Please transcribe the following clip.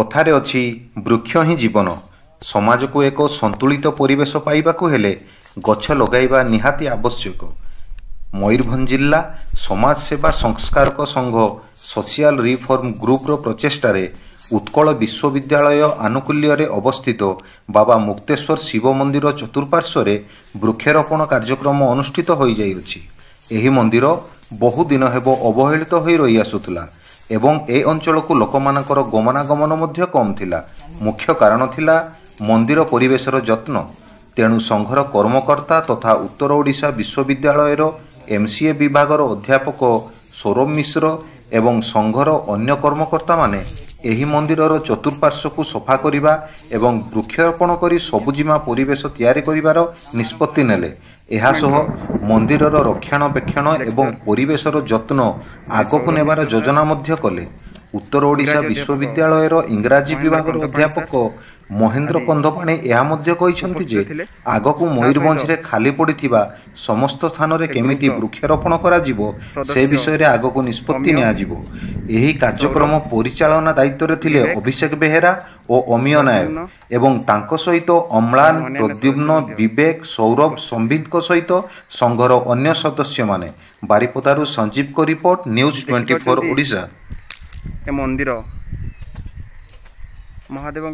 कथारे अछि वृक्ष ही जीवन। समाज को एक संतुलित परिवेश पाइबाकु हेले गछ लगाइबा निहाती आवश्यक। मयूरभंज जिला समाज सेवा संस्कारक संघ सोशियल रिफॉर्म ग्रुपर प्रचेष्टारे उत्कल विश्वविद्यालय आनुकूल्य अवस्थित बाबा मुक्तेश्वर शिव मंदिर चतुर्पार्श्व वृक्षारोपण कार्यक्रम अनुष्ठित हो जाइछि। एही मंदिर बहु दिन हेबो अवहेलित हो रही आसुथला एवं ए अंचल को लोकमानकर गमनागमन मध्य कम थिला। मुख्य कारण थिला मंदिर परिवेशर जत्न। तेणु संघर कर्मकर्ता तथा उत्तर ओडिशा विश्वविद्यालयर एमसीए विभागर अध्यापक सौरभ मिश्र एवं संघर अन्य कर्मकर्ता माने एही मंदिरर चतुर्पार्श्व को सफा करिबा एवं वृक्षारोपण करी सबुजिमा परिवेश तैयारी करिवार निष्पत्ति नेले। एहासह मंदिरर रक्षणाबेक्षण एवं परिवेशर जत्न आगकु नेबार योजना मध्य कले। उत्तर ओडिशा विश्वविद्यालयर इंग्राजी विभागर अध्यापक महेंद्र कंधपाणी यह मध्य कहिसंति जे आगकु मयूरभंज रे खाली पड़िथिबा समस्त स्थान रे केमिति वृक्षारोपण करा जिवो से विषय रे आगकु निष्पत्ति निया जिवो। एही कार्यक्रम परिचालना दायित्व रे थिले अभिषेक बेहेरा और अमिय नायक एवं तांको सहित अम्लान प्रद्युम्न विवेक सौरभ संबित को सहित संघर अन्य सदस्य माने। बारिपदारु संजीव को रिपोर्ट न्यूज 24 ओडिशा। मंदिर महादेव